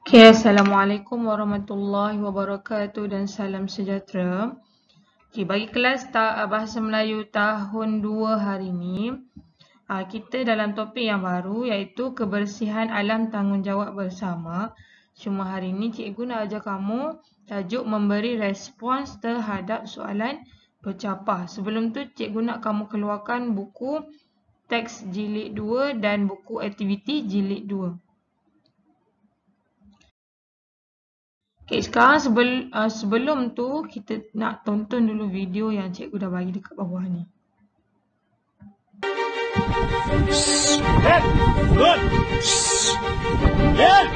Okay, Assalamualaikum warahmatullahi wabarakatuh dan salam sejahtera. Okay, bagi kelas Bahasa Melayu tahun 2 hari ini, kita dalam topik yang baru iaitu kebersihan alam tanggungjawab bersama. Cuma hari ini cikgu nak ajar kamu tajuk memberi respons terhadap soalan bercapah. Sebelum tu cikgu nak kamu keluarkan buku teks jilid 2 dan buku aktiviti jilid 2. Okay, sekarang sebelum tu kita nak tonton dulu video yang cikgu dah bagi dekat bawah ni. Good. Good. Good.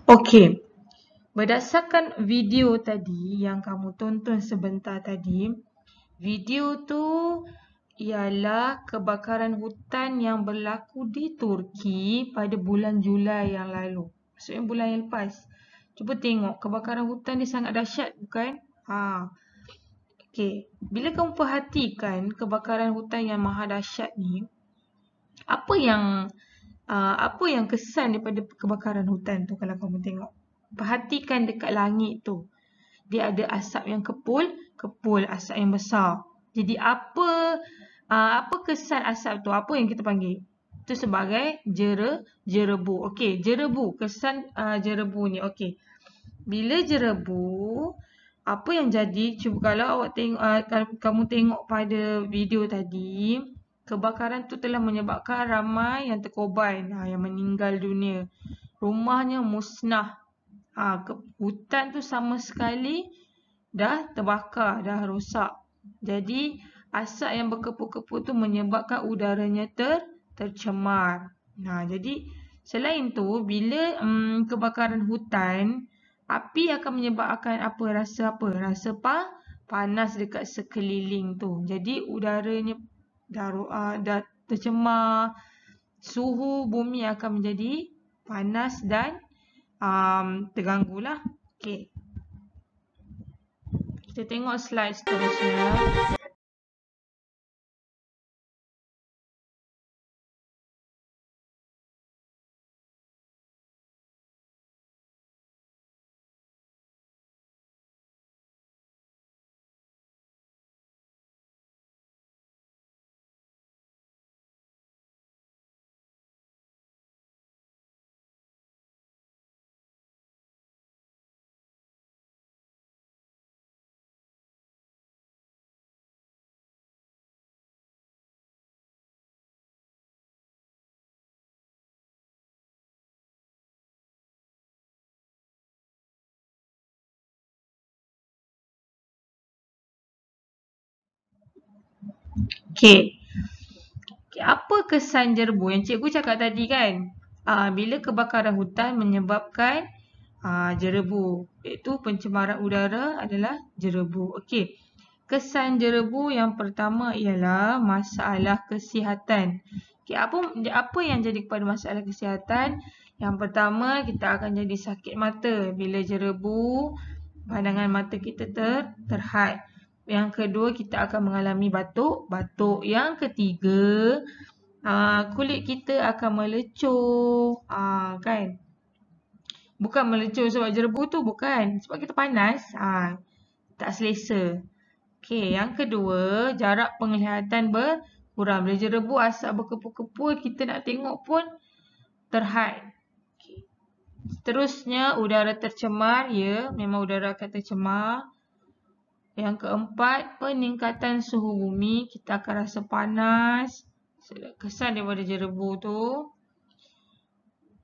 Okey. Berdasarkan video tadi yang kamu tonton sebentar tadi, video tu ialah kebakaran hutan yang berlaku di Turki pada bulan Julai yang lalu. Maksudnya bulan yang lepas. Cuba tengok, kebakaran hutan dia sangat dahsyat bukan? Okey, bila kamu perhatikan kebakaran hutan yang maha dahsyat ni, apa yang kesan daripada kebakaran hutan tu kalau kamu tengok? Perhatikan dekat langit tu. Dia ada asap yang kepul, asap yang besar. Jadi apa kesan asap tu? Apa yang kita panggil? Itu sebagai jerebu. Okey, jerebu, kesan jerebu ni. Okey. Bila jerebu, apa yang jadi? Cuba kalau awak tengok kalau kamu tengok pada video tadi, kebakaran tu telah menyebabkan ramai yang terkorban, yang meninggal dunia. Rumahnya musnah. Hutan tu sama sekali dah terbakar, dah rosak. Jadi asap yang berkepul-kepul tu menyebabkan udaranya tercemar. Jadi selain tu bila kebakaran hutan, api akan menyebabkan rasa panas dekat sekeliling tu. Jadi udaranya dah tercemar, suhu bumi akan menjadi panas dan terganggulah. Okey. Kita tengok slide seterusnya. Okey. Apa kesan jerebu yang cikgu cakap tadi kan? Bila kebakaran hutan menyebabkan jerebu, iaitu pencemaran udara adalah jerebu. Okey. Kesan jerebu yang pertama ialah masalah kesihatan. Okey, apa yang jadi kepada masalah kesihatan? Yang pertama, kita akan jadi sakit mata bila jerebu, pandangan mata kita terhad. Yang kedua, kita akan mengalami batuk. Yang ketiga, kulit kita akan melecur, kan? Bukan melecur sebab jerebu tu, bukan. Sebab kita panas, tak selesa. Okey, yang kedua, jarak penglihatan berkurang. Bila jerebu, asap berkepul-kepul, kita nak tengok pun terhad. Okay. Seterusnya, udara tercemar. Ya, memang udara akan tercemar. Yang keempat, peningkatan suhu bumi. Kita akan rasa panas. Kesan daripada jerebu tu.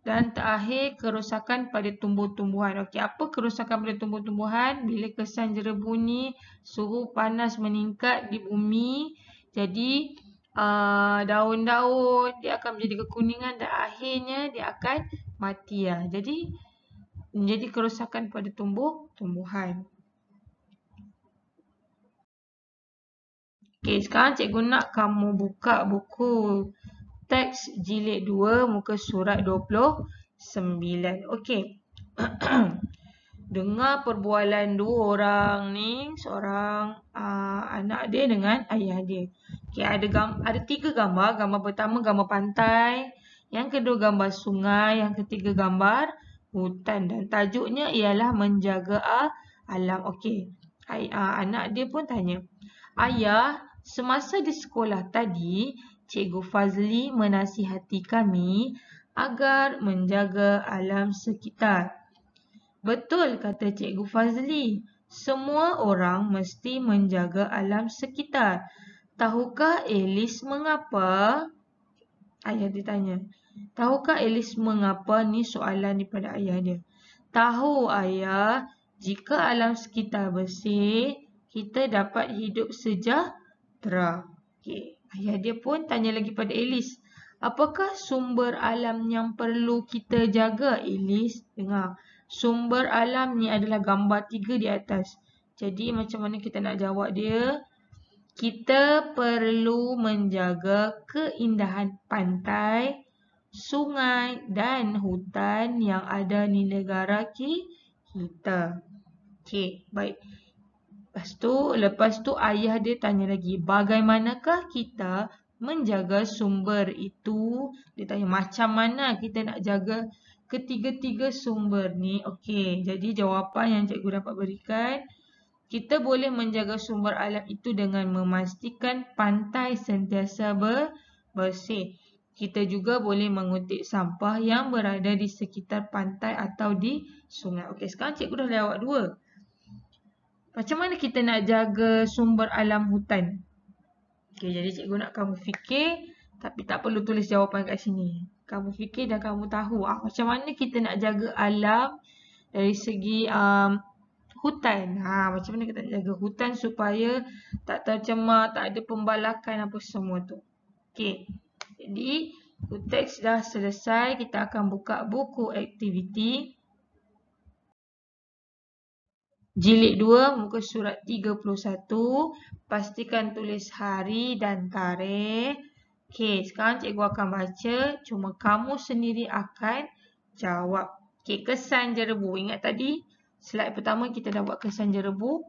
Dan terakhir, kerosakan pada tumbuh-tumbuhan. Okey, apa kerosakan pada tumbuh-tumbuhan? Bila kesan jerebu ni suhu panas meningkat di bumi, jadi daun-daun dia akan menjadi kekuningan dan akhirnya dia akan mati lah. Jadi menjadi kerosakan pada tumbuh-tumbuhan. Okey, sekarang cikgu nak kamu buka buku teks jilid 2 muka surat 29. Okey. Dengar perbualan dua orang ni, seorang anak dia dengan ayah dia. Okey, ada 3 gambar. Gambar pertama gambar pantai, yang kedua gambar sungai, yang ketiga gambar hutan dan tajuknya ialah menjaga alam. Okey. Anak dia pun tanya, "Ayah, semasa di sekolah tadi, Cikgu Fazli menasihati kami agar menjaga alam sekitar." "Betul," kata Cikgu Fazli. "Semua orang mesti menjaga alam sekitar. Tahukah Alice mengapa?" Ayah dia tanya. "Tahukah Alice mengapa?" Ni soalan daripada ayah dia. "Tahu, Ayah. Jika alam sekitar bersih, kita dapat hidup sejahtera." Okey. Ayah dia pun tanya lagi pada Alice, "Apakah sumber alam yang perlu kita jaga, Alice?" Dengar, sumber alam ni adalah gambar 3 di atas. Jadi macam mana kita nak jawab dia? Kita perlu menjaga keindahan pantai, sungai dan hutan yang ada di negara kita. Okey, baik. Lepas tu ayah dia tanya lagi, bagaimanakah kita menjaga sumber itu? Dia tanya macam mana kita nak jaga ketiga-tiga sumber ni. Okey, jadi jawapan yang cikgu dapat berikan, kita boleh menjaga sumber alam itu dengan memastikan pantai sentiasa bersih. Kita juga boleh mengutip sampah yang berada di sekitar pantai atau di sungai. Okey, sekarang cikgu dah jawab 2. Macam mana kita nak jaga sumber alam hutan? Okey, jadi cikgu nak kamu fikir, tapi tak perlu tulis jawapan kat sini. Kamu fikir dan kamu tahu macam mana kita nak jaga alam dari segi hutan. Macam mana kita nak jaga hutan supaya tak tercemar, tak ada pembalakan apa semua tu. Okey. Jadi, teks dah selesai. Kita akan buka buku aktiviti. Jilid 2, muka surat 31. Pastikan tulis hari dan tarikh. Okey, sekarang cikgu akan baca. Cuma kamu sendiri akan jawab. Okey, kesan jerebu. Ingat tadi, slide pertama kita dah buat kesan jerebu.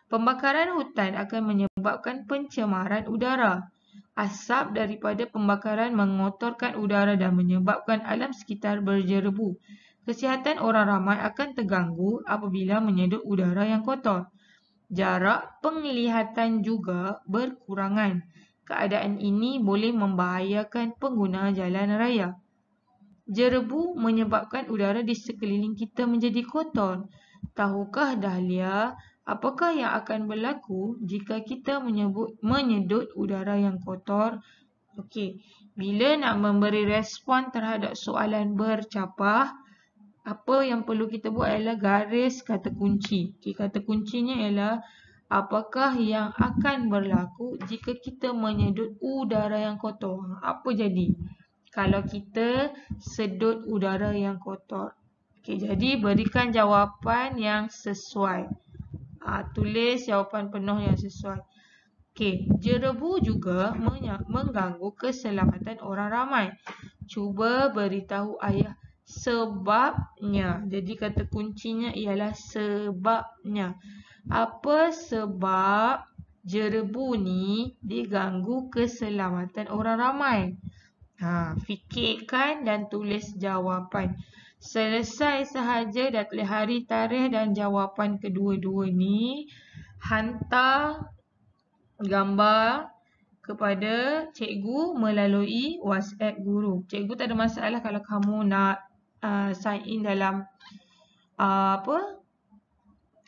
Pembakaran hutan akan menyebabkan pencemaran udara. Asap daripada pembakaran mengotorkan udara dan menyebabkan alam sekitar berjerebu. Kesihatan orang ramai akan terganggu apabila menyedut udara yang kotor. Jarak penglihatan juga berkurangan. Keadaan ini boleh membahayakan pengguna jalan raya. Jerebu menyebabkan udara di sekeliling kita menjadi kotor. Tahukah Dahlia, apakah yang akan berlaku jika kita menyedut udara yang kotor? Okey, bila nak memberi respon terhadap soalan bercapah, apa yang perlu kita buat ialah garis kata kunci. Okey, kata kuncinya ialah apakah yang akan berlaku jika kita menyedut udara yang kotor? Apa jadi kalau kita sedut udara yang kotor? Okey, jadi berikan jawapan yang sesuai. Tulis jawapan penuh yang sesuai. Okey, jerebu juga mengganggu keselamatan orang ramai. Cuba beritahu ayah sebabnya. Jadi kata kuncinya ialah sebabnya. Apa sebab jerebu ni diganggu keselamatan orang ramai? Fikirkan dan tulis jawapan. Selesai sahaja dah tulis hari, tarikh dan jawapan kedua-dua ni. Hantar gambar kepada cikgu melalui WhatsApp guru. Cikgu tak ada masalah kalau kamu nak sign in dalam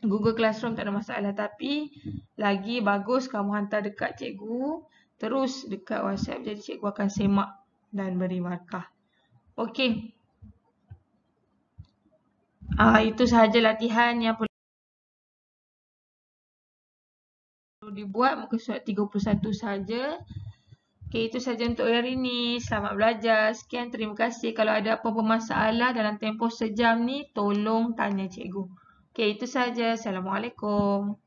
Google Classroom, tak ada masalah. Tapi lagi bagus kamu hantar dekat cikgu, terus dekat WhatsApp. Jadi cikgu akan semak dan beri markah. Okey. Itu sahaja latihan yang perlu dibuat, muka surat 31 saja. Okey, itu saja untuk hari ini. Selamat belajar. Sekian, terima kasih. Kalau ada apa-apa masalah dalam tempoh sejam ni, tolong tanya cikgu. Okey, itu saja. Assalamualaikum.